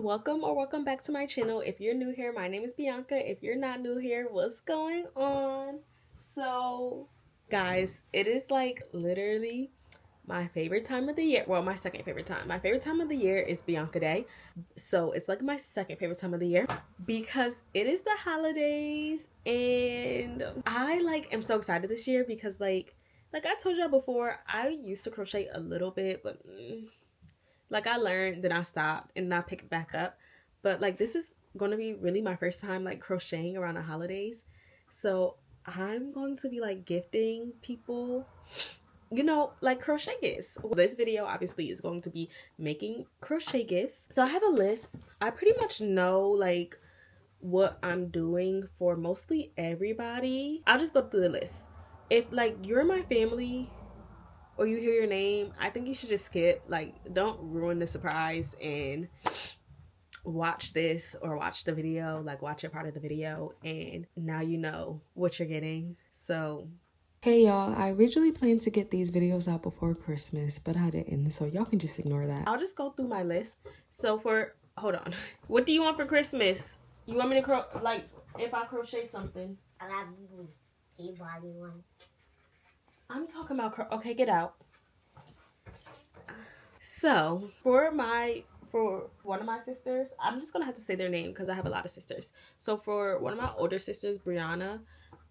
welcome or welcome back to my channel. If you're new here, my name is Bianca. If you're not new here, what's going on? So guys, it is like literally my favorite time of the year. Well, my second favorite time. My favorite time of the year is Bianca Day. So it's like my second favorite time of the year because it is the holidays, and I am so excited this year because like I told y'all before, I used to crochet a little bit, but I learned, then I stopped, and then I picked it back up. But this is going to be really my first time crocheting around the holidays. So I'm going to be gifting people, crochet gifts. This video obviously is going to be making crochet gifts. So I have a list. I pretty much know what I'm doing for mostly everybody. I'll just go through the list. If you're my family or you hear your name, I think you should just skip. Don't ruin the surprise and watch this or watch the video, watch a part of the video, and now you know what you're getting. So hey y'all, I originally planned to get these videos out before Christmas, but I didn't, so y'all can just ignore that. I'll just go through my list. So hold on. What do you want for Christmas? You want me to if I crochet something? I love you. Can you buy me one? I'm talking about okay, get out. So for one of my sisters, I'm just gonna have to say their name because I have a lot of sisters. So for one of my older sisters, Brianna,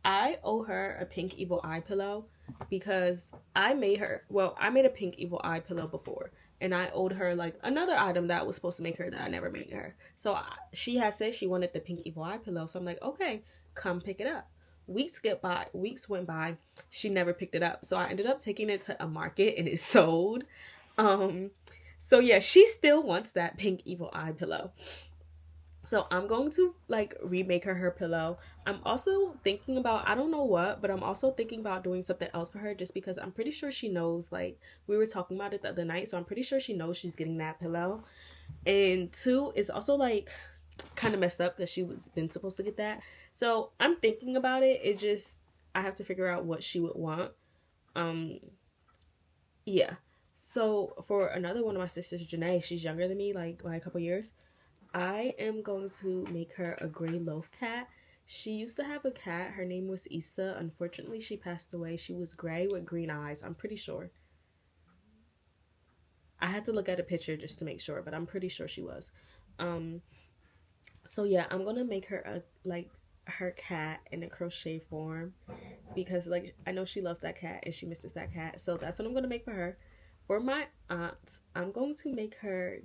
I owe her a pink evil eye pillow because I made a pink evil eye pillow before, and I owed her another item that was supposed to make her that I never made her. So she has said she wanted the pink evil eye pillow, so I'm like, okay, come pick it up. Weeks went by, she never picked it up. So I ended up taking it to a market and it sold. So yeah, she still wants that pink evil eye pillow. So I'm going to remake her pillow. I'm also thinking about, I don't know what, but I'm also thinking about doing something else for her just because I'm pretty sure she knows, we were talking about it the other night, so I'm pretty sure she knows she's getting that pillow. And two, it's also kind of messed up because she was been supposed to get that. So I'm thinking about it. I have to figure out what she would want. Yeah. So for another one of my sisters, Janae, she's younger than me, by a couple years. I am going to make her a gray loaf cat. She used to have a cat. Her name was Issa. Unfortunately, she passed away. She was gray with green eyes. I'm pretty sure. I had to look at a picture just to make sure, but I'm pretty sure she was. So yeah, I'm gonna make her her cat in a crochet form because I know she loves that cat and she misses that cat. So that's what I'm gonna make for her. For my aunt, I'm going to make her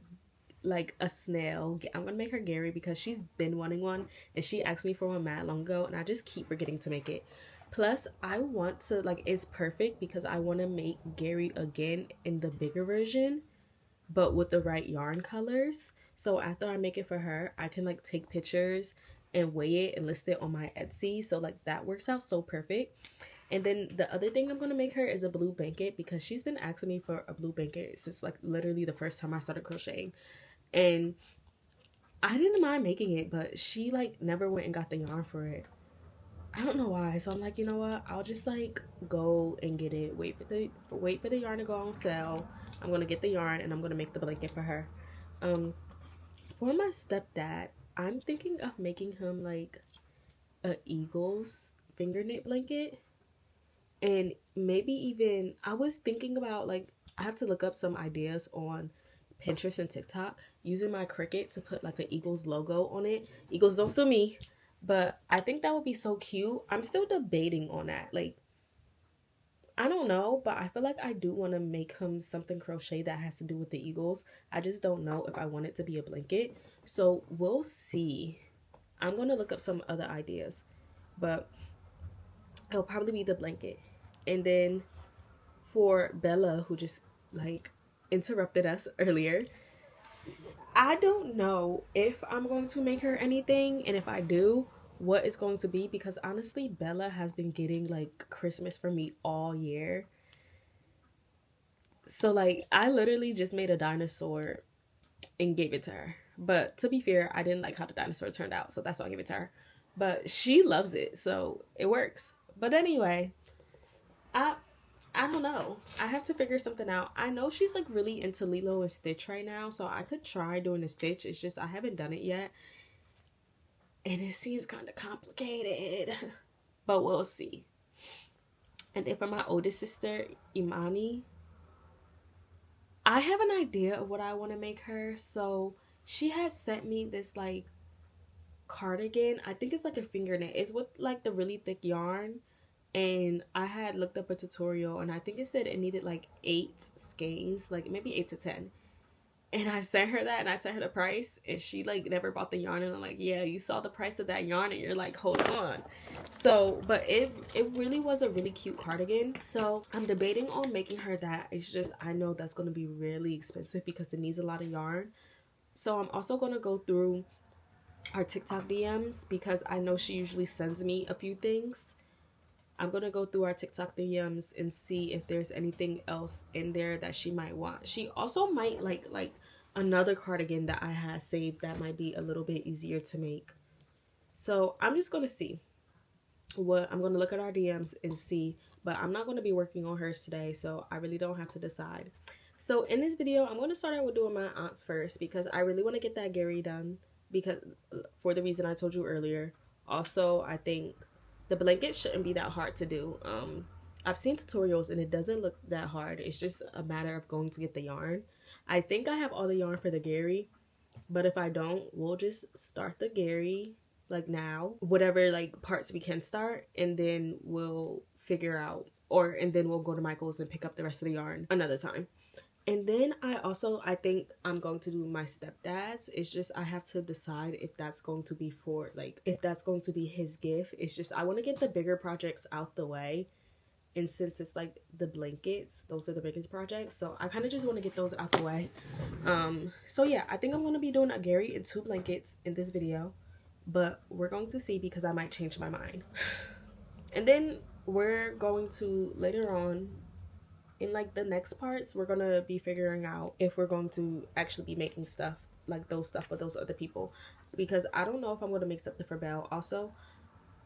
a snail. I'm gonna make her Gary because she's been wanting one and she asked me for one mad long ago and I just keep forgetting to make it. Plus I want to it's perfect because I want to make Gary again in the bigger version but with the right yarn colors. So after I make it for her, I can take pictures and weigh it and list it on my Etsy. So that works out so perfect. And then the other thing I'm going to make her is a blue blanket because she's been asking me for a blue blanket since literally the first time I started crocheting. And I didn't mind making it, but she never went and got the yarn for it. I don't know why. So I'm like, you know what? I'll just go and get it. Wait for the yarn to go on sale. I'm gonna get the yarn and I'm gonna make the blanket for her. For my stepdad, I'm thinking of making him a Eagles finger knit blanket, and maybe even I was thinking about I have to look up some ideas on Pinterest and TikTok using my Cricut to put an Eagles logo on it. Eagles, don't sue me. But I think that would be so cute. I'm still debating on that. I don't know, but I feel I do want to make him something crochet that has to do with the Eagles. I just don't know if I want it to be a blanket. So we'll see. I'm going to look up some other ideas. But it'll probably be the blanket. And then for Bella, who just interrupted us earlier, I don't know if I'm going to make her anything, and if I do, what it's going to be, because honestly, Bella has been getting Christmas from me all year. So I literally just made a dinosaur and gave it to her. But to be fair, I didn't like how the dinosaur turned out, so that's why I gave it to her. But she loves it, so it works. But anyway, I don't know. I have to figure something out. I know she's like really into Lilo and Stitch right now, so I could try doing a Stitch. It's just I haven't done it yet. And it seems kind of complicated. But we'll see. And then for my oldest sister, Imani, I have an idea of what I want to make her. So she has sent me this like cardigan. I think it's like a fingernet. It's with like the really thick yarn. And I had looked up a tutorial and I think it said it needed like 8 skeins, like maybe 8 to 10. And I sent her that and I sent her the price and she like never bought the yarn. And I'm like, yeah, you saw the price of that yarn and you're like, hold on. So, but it really was a really cute cardigan. So I'm debating on making her that. It's just, I know that's going to be really expensive because it needs a lot of yarn. So I'm also going to go through our TikTok DMs because I know she usually sends me a few things. I'm going to go through our TikTok DMs and see if there's anything else in there that she might want. She also might like another cardigan that I had saved that might be a little bit easier to make. So I'm just going to see what I'm going to look at our DMs and see, but I'm not going to be working on hers today, so I really don't have to decide. So in this video, I'm going to start out with doing my aunt's first because I really want to get that Gary done because for the reason I told you earlier. Also, I think the blanket shouldn't be that hard to do. I've seen tutorials and it doesn't look that hard. It's just a matter of going to get the yarn. I think I have all the yarn for the Gary, but if I don't, we'll just start the Gary like now, whatever like parts we can start, and then we'll figure out, and then we'll go to Michael's and pick up the rest of the yarn another time. And then I think I'm going to do my stepdad's. It's just I have to decide if that's going to be for like, if that's going to be his gift. It's just I want to get the bigger projects out the way. And since it's like the blankets, those are the biggest projects. So I kind of just want to get those out the way. So yeah, I think I'm going to be doing a Gary and 2 blankets in this video. But we're going to see because I might change my mind. And then we're going to later on, in like the next parts, we're gonna be figuring out if we're going to actually be making stuff like those stuff for those other people, because I don't know if I'm gonna make something for Belle. Also,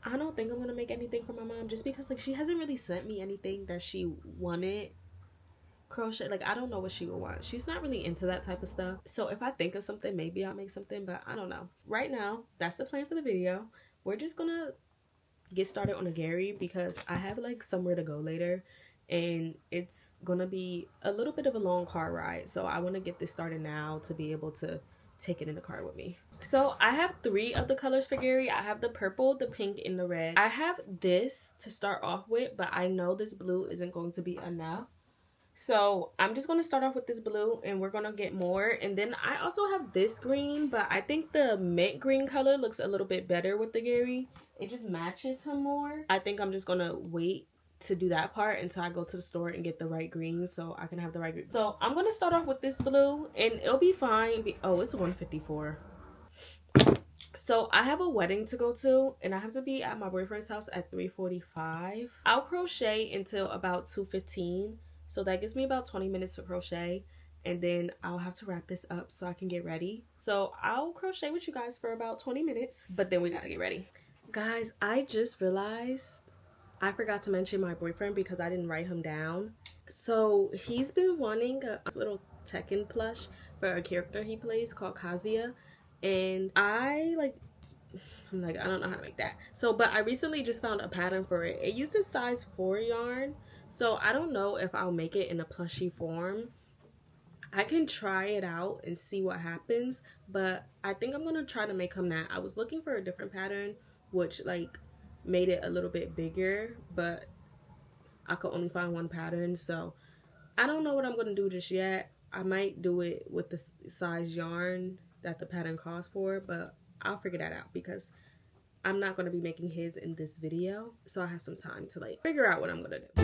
I don't think I'm gonna make anything for my mom just because like she hasn't really sent me anything that she wanted crochet. Like I don't know what she would want. She's not really into that type of stuff. So if I think of something, maybe I'll make something, but I don't know. Right now, that's the plan for the video. We're just gonna get started on a Gary because I have like somewhere to go later. And it's gonna be a little bit of a long car ride, so I want to get this started now to be able to take it in the car with me. So I have 3 of the colors for Gary. I have the purple, the pink, and the red. I have this to start off with, but I know this blue isn't going to be enough, so I'm just going to start off with this blue and we're going to get more. And then I also have this green, but I think the mint green color looks a little bit better with the Gary. It just matches him more. I think I'm just going to wait to do that part until I go to the store and get the right green so I can have the right green. So I'm gonna start off with this blue and it'll be fine. Oh, it's 1:54. So I have a wedding to go to and I have to be at my boyfriend's house at 3:45. I'll crochet until about 2:15, so that gives me about 20 minutes to crochet, and then I'll have to wrap this up so I can get ready. So I'll crochet with you guys for about 20 minutes, but then we gotta get ready. Guys, I just realized I forgot to mention my boyfriend because I didn't write him down. So he's been wanting a little Tekken plush for a character he plays called Kazuya. And I'm like, I don't know how to make that. So, but I recently just found a pattern for it. It uses size 4 yarn. So I don't know if I'll make it in a plushy form. I can try it out and see what happens. But I think I'm going to try to make him that. I was looking for a different pattern, which like made it a little bit bigger, but I could only find one pattern, so I don't know what I'm gonna do just yet. I might do it with the size yarn that the pattern calls for, but I'll figure that out because I'm not gonna be making his in this video, so I have some time to like figure out what I'm gonna do.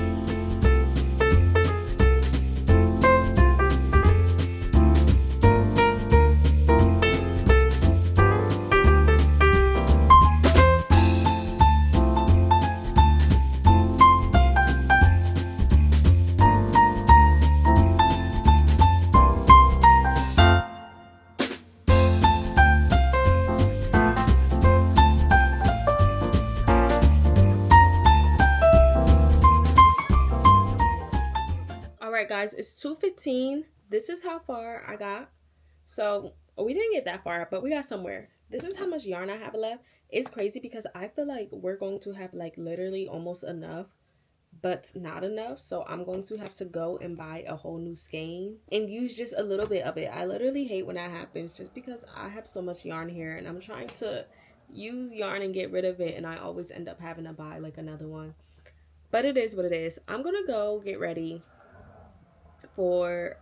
guys, it's 2:15. This is how far I got. So we didn't get that far, but we got somewhere. This is how much yarn I have left. It's crazy because I feel like we're going to have like literally almost enough, but not enough. So I'm going to have to go and buy a whole new skein and use just a little bit of it. I literally hate when that happens just because I have so much yarn here and I'm trying to use yarn and get rid of it, and I always end up having to buy like another one. But it is what it is. I'm gonna go get ready for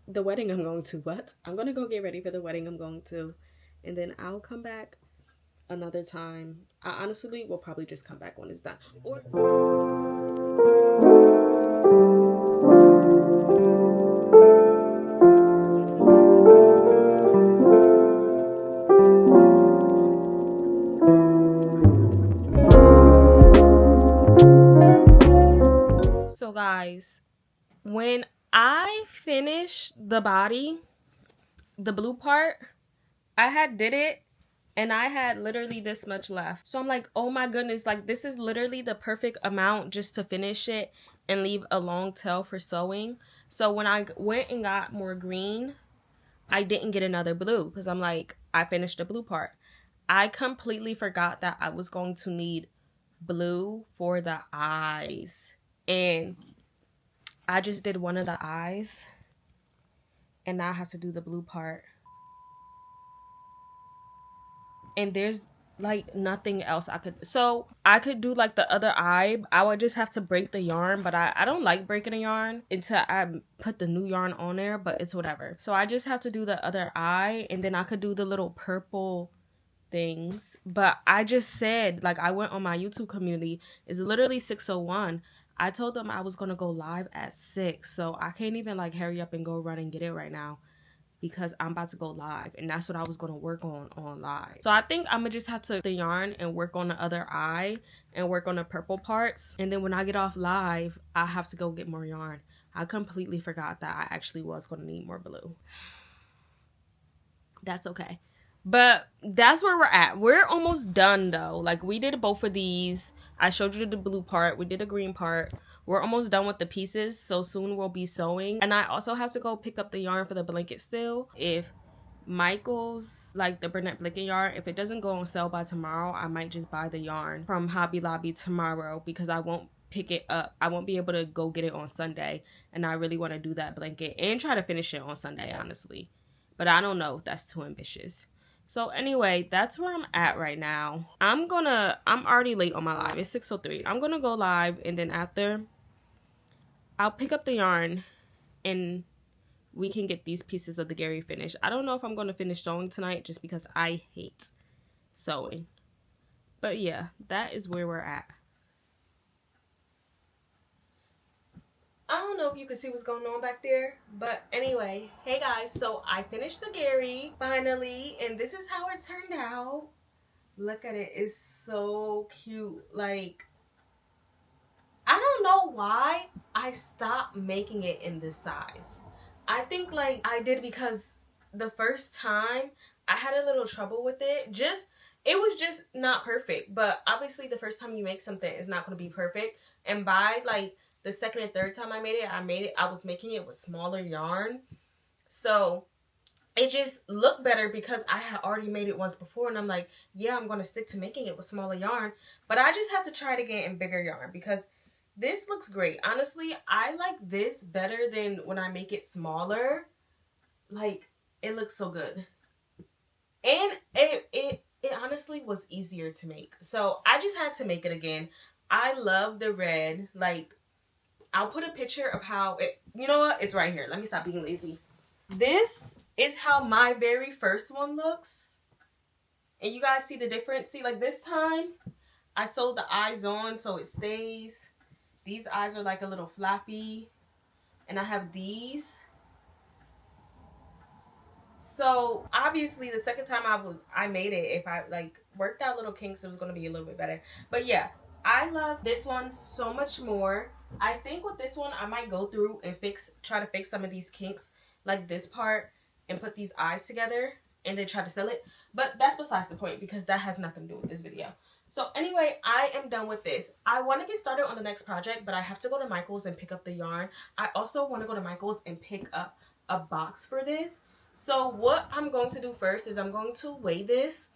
the wedding I'm going to. I'm gonna go get ready for the wedding I'm going to, and then I'll come back another time. I honestly will probably just come back when it's done. So guys, when I finished the body, the blue part, I had did it and I had literally this much left. So I'm like, oh my goodness, like this is literally the perfect amount just to finish it and leave a long tail for sewing. So when I went and got more green, I didn't get another blue because I'm like, I finished the blue part. I completely forgot that I was going to need blue for the eyes. And I just did one of the eyes. And now I have to do the blue part. And there's like nothing else I could. So I could do like the other eye. I would just have to break the yarn. But I don't like breaking a yarn until I put the new yarn on there. But it's whatever. So I just have to do the other eye. And then I could do the little purple things. But I just said, like, I went on my YouTube community. It's literally 6:01. I told them I was going to go live at 6. So I can't even like hurry up and go run and get it right now because I'm about to go live. And that's what I was going to work on live. So I think I'm going to just have to the yarn and work on the other eye and work on the purple parts. And then when I get off live, I have to go get more yarn. I completely forgot that I actually was going to need more blue. That's okay. But that's where we're at. We're almost done though. Like we did both of these. I showed you the blue part. We did a green part. We're almost done with the pieces. So soon we'll be sewing. And I also have to go pick up the yarn for the blanket still. If Michael's, like the Bernette blanket yarn, if it doesn't go on sale by tomorrow, I might just buy the yarn from Hobby Lobby tomorrow because I won't pick it up. I won't be able to go get it on Sunday. And I really want to do that blanket and try to finish it on Sunday, honestly. But I don't know if that's too ambitious. So anyway, that's where I'm at right now. I'm already late on my live. It's 6:03. I'm gonna go live and then after I'll pick up the yarn and we can get these pieces of the Gary finished. I don't know if I'm gonna finish sewing tonight just because I hate sewing. But yeah, that is where we're at. I don't know if you can see what's going on back there, but anyway, hey guys, so I finished the Gary finally, and this is how it turned out. Look at it, it's so cute. Like, I don't know why I stopped making it in this size. I think like I did because the first time I had a little trouble with it. It was just not perfect, but obviously the first time you make something is not going to be perfect, and by like the second and third time I was making it with smaller yarn. So it just looked better because I had already made it once before. And I'm like, yeah, I'm going to stick to making it with smaller yarn. But I just have to try it again in bigger yarn because this looks great. Honestly, I like this better than when I make it smaller. Like, it looks so good. And it honestly was easier to make. So I just had to make it again. I love the red. Like, I'll put a picture of how it, you know what? It's right here. Let me stop being lazy. This is how my very first one looks. And you guys see the difference? See, like this time, I sewed the eyes on so it stays. These eyes are like a little flappy. And I have these. So, obviously, the second time I made it, if I, like, worked out little kinks, it was going to be a little bit better. But, yeah, I love this one so much more. I think with this one, I might go through and try to fix some of these kinks, like this part, and put these eyes together, and then try to sell it. But that's besides the point, because that has nothing to do with this video. So anyway, I am done with this. I want to get started on the next project, but I have to go to Michael's and pick up the yarn. I also want to go to Michael's and pick up a box for this. So what I'm going to do first is I'm going to weigh this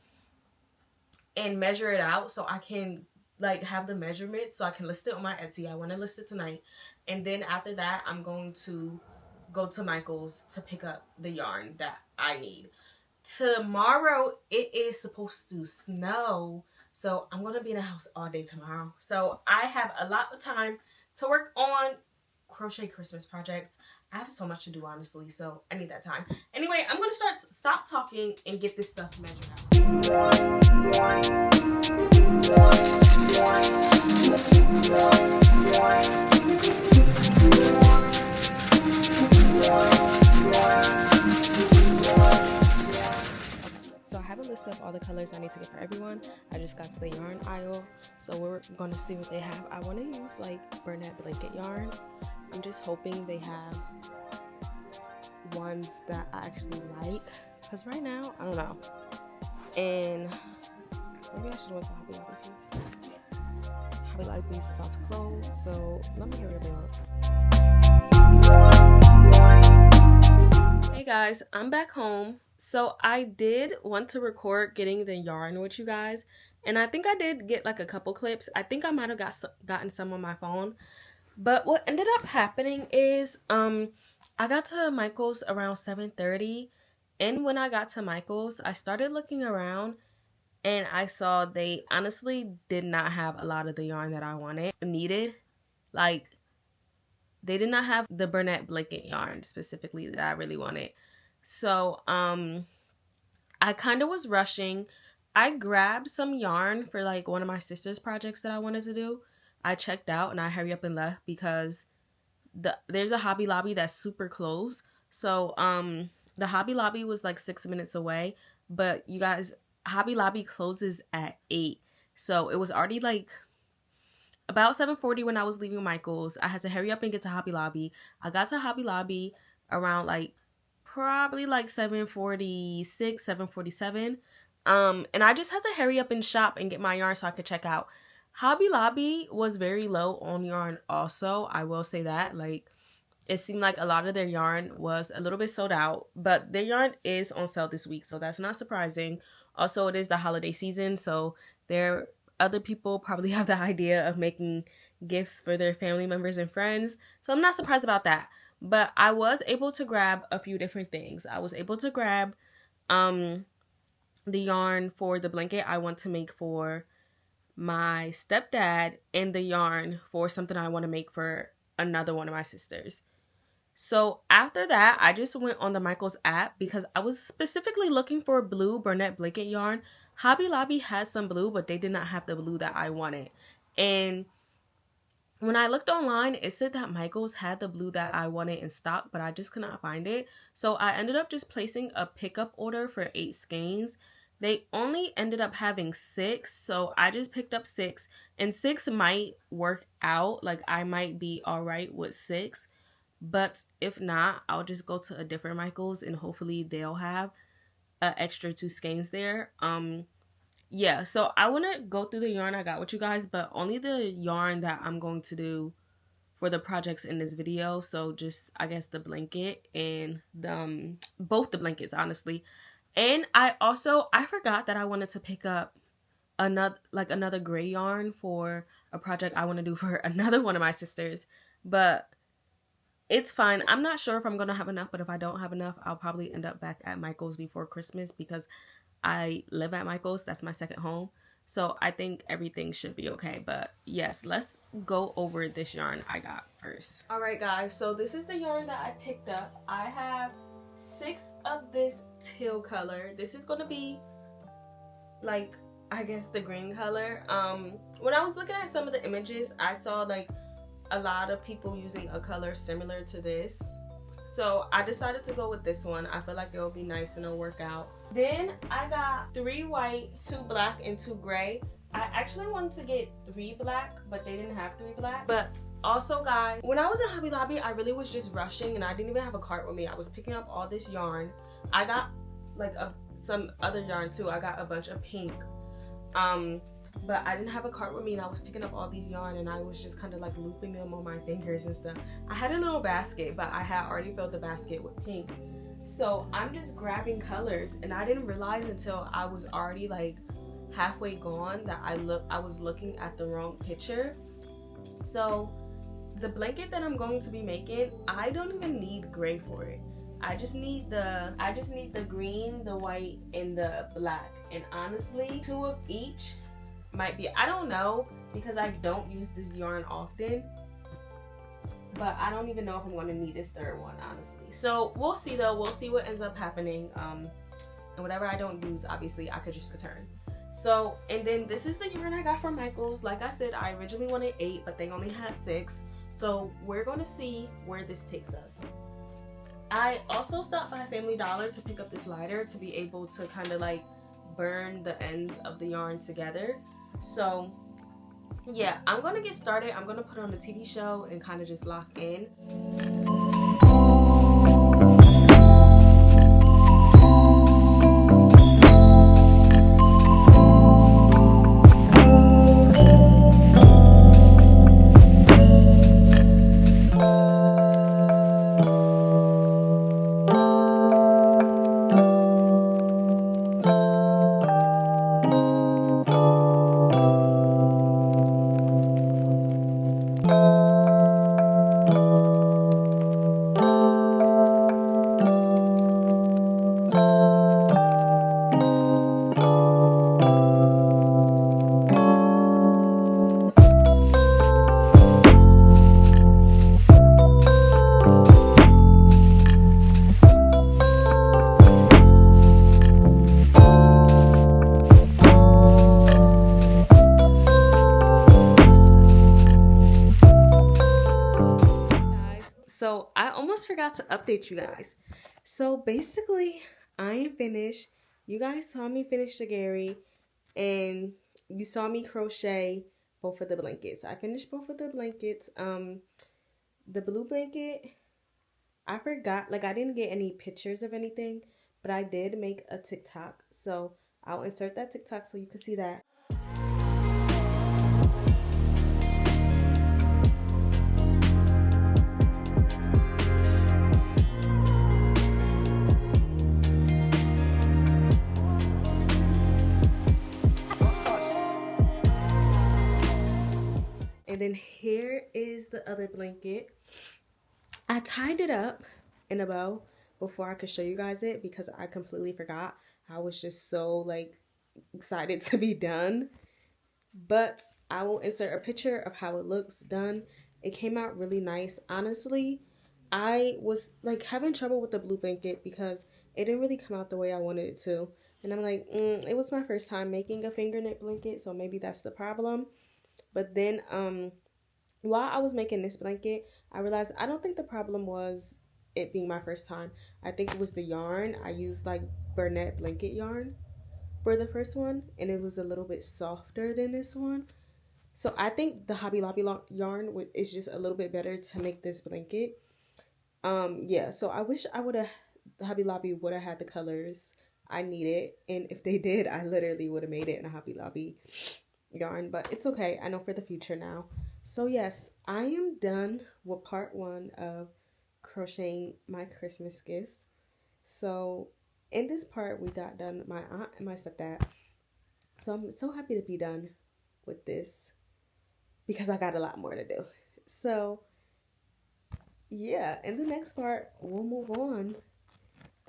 and measure it out so I can like have the measurements so I can list it on my Etsy. I want to list it tonight. And then after that, I'm going to go to Michael's to pick up the yarn that I need. Tomorrow, it is supposed to snow. So I'm going to be in the house all day tomorrow. So I have a lot of time to work on crochet Christmas projects. I have so much to do, honestly, so I need that time. Anyway, I'm going to stop talking and get this stuff measured out. So I have a list of all the colors I need to get for everyone. I just got to the yarn aisle, so we're going to see what they have. I want to use like Bernat blanket yarn. I'm just hoping they have ones that I actually like, because right now I don't know. And maybe I should went to Hobby Lobby first. Hobby Lobby's about to close, so let me hurry up. Hey guys, I'm back home. So I did want to record getting the yarn with you guys, and I think I did get like a couple clips. I think I might have gotten some on my phone. But what ended up happening is I got to Michael's around 7:30, and when I got to Michael's, I started looking around and I saw they honestly did not have a lot of the yarn that I needed. Like, they did not have the Bernat blanket yarn specifically that I really wanted. So I kind of was rushing. I grabbed some yarn for like one of my sister's projects that I wanted to do. I checked out and I hurry up and left because there's a Hobby Lobby that's super close. So the Hobby Lobby was like 6 minutes away, but you guys, Hobby Lobby closes at 8. So it was already like about 7:40 when I was leaving Michael's. I had to hurry up and get to Hobby Lobby. I got to Hobby Lobby around like probably like 7:46, 7:47. And I just had to hurry up and shop and get my yarn so I could check out. Hobby Lobby was very low on yarn also, I will say that. Like, it seemed like a lot of their yarn was a little bit sold out, but their yarn is on sale this week, so that's not surprising. Also, it is the holiday season, so other people probably have the idea of making gifts for their family members and friends, so I'm not surprised about that. But I was able to grab a few different things. I was able to grab the yarn for the blanket I want to make for my stepdad, and the yarn for something I want to make for another one of my sisters. So after that, I just went on the Michael's app because I was specifically looking for blue Bernat blanket yarn. Hobby Lobby had some blue, but they did not have the blue that I wanted. And when I looked online, it said that Michael's had the blue that I wanted in stock, but I just could not find it. So I ended up just placing a pickup order for 8 skeins. They only ended up having 6, so I just picked up 6, and 6 might work out. Like, I might be all right with 6, but if not, I'll just go to a different Michael's and hopefully they'll have an extra 2 skeins there. Yeah, so I want to go through the yarn I got with you guys, but only the yarn that I'm going to do for the projects in this video. So just, I guess, the blanket and both the blankets, honestly. And I forgot that I wanted to pick up another gray yarn for a project I want to do for another one of my sisters. But it's fine. I'm not sure if I'm going to have enough, but if I don't have enough, I'll probably end up back at Michael's before Christmas because I live at Michael's. That's my second home. So I think everything should be okay. But yes, let's go over this yarn I got first. All right, guys. So this is the yarn that I picked up. I have 6 of this teal color. This is going to be like, I guess, the green color. When I was looking at some of the images, I saw like a lot of people using a color similar to this. So I decided to go with this one. I feel like it will be nice and it'll work out. Then I got 3 white, 2 black, and 2 gray. I actually wanted to get 3 black, but they didn't have 3 black. But also, guys, when I was in Hobby Lobby, I really was just rushing and I didn't even have a cart with me. I was picking up all this yarn. I got like some other yarn too. I got a bunch of pink. but I didn't have a cart with me, and I was picking up all these yarn, and I was just kind of like looping them on my fingers and stuff. I had a little basket, but I had already filled the basket with pink. So I'm just grabbing colors, and I didn't realize until I was already like halfway gone that I was looking at the wrong picture. So the blanket that I'm going to be making, I don't even need gray for it. I just need the green, the white, and the black. And honestly, 2 of each might be, I don't know, because I don't use this yarn often, but I don't even know if I'm going to need this third one, honestly. So we'll see though. We'll see what ends up happening. And whatever I don't use, obviously I could just return. So, and then this is the yarn I got from Michaels. Like I said, I originally wanted 8, but they only had 6. So we're going to see where this takes us. I also stopped by Family Dollar to pick up this lighter to be able to kind of like burn the ends of the yarn together. So yeah, I'm going to get started. I'm going to put on the TV show and kind of just lock in. So I almost forgot to update you guys. So basically, I am finished. You guys saw me finish the Gary, and you saw me crochet both of the blankets. I finished both of the blankets. The blue blanket, I forgot, like I didn't get any pictures of anything, but I did make a TikTok. So I'll insert that TikTok so you can see that. And then here is the other blanket. I tied it up in a bow before I could show you guys it because I completely forgot. I was just so like excited to be done. But I will insert a picture of how it looks done. It came out really nice. Honestly, I was like having trouble with the blue blanket because it didn't really come out the way I wanted it to. And I'm like, it was my first time making a finger knit blanket, so maybe that's the problem. But then while I was making this blanket, I realized I don't think the problem was it being my first time. I think it was the yarn. I used like Burnett blanket yarn for the first one, and it was a little bit softer than this one. So I think the Hobby Lobby yarn is just a little bit better to make this blanket. Yeah, so I wish Hobby Lobby would have had the colors I needed, and if they did, I literally would have made it in a Hobby Lobby yarn, but it's okay. I know for the future now. So yes, I am done with part 1 of crocheting my Christmas gifts. So in this part, we got done my aunt and my stepdad. So I'm so happy to be done with this because I got a lot more to do. So yeah, in the next part, we'll move on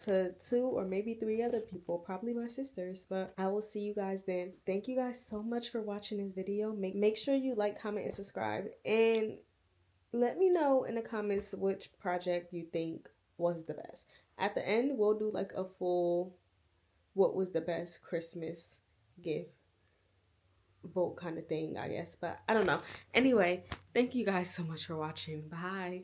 to 2 or maybe 3 other people, probably my sisters, but I will see you guys then. Thank you guys so much for watching this video. Make sure you like, comment, and subscribe, and let me know in the comments which project you think was the best. At the end, we'll do like a full what was the best Christmas gift vote kind of thing, I guess, but I don't know. Anyway, thank you guys so much for watching. Bye.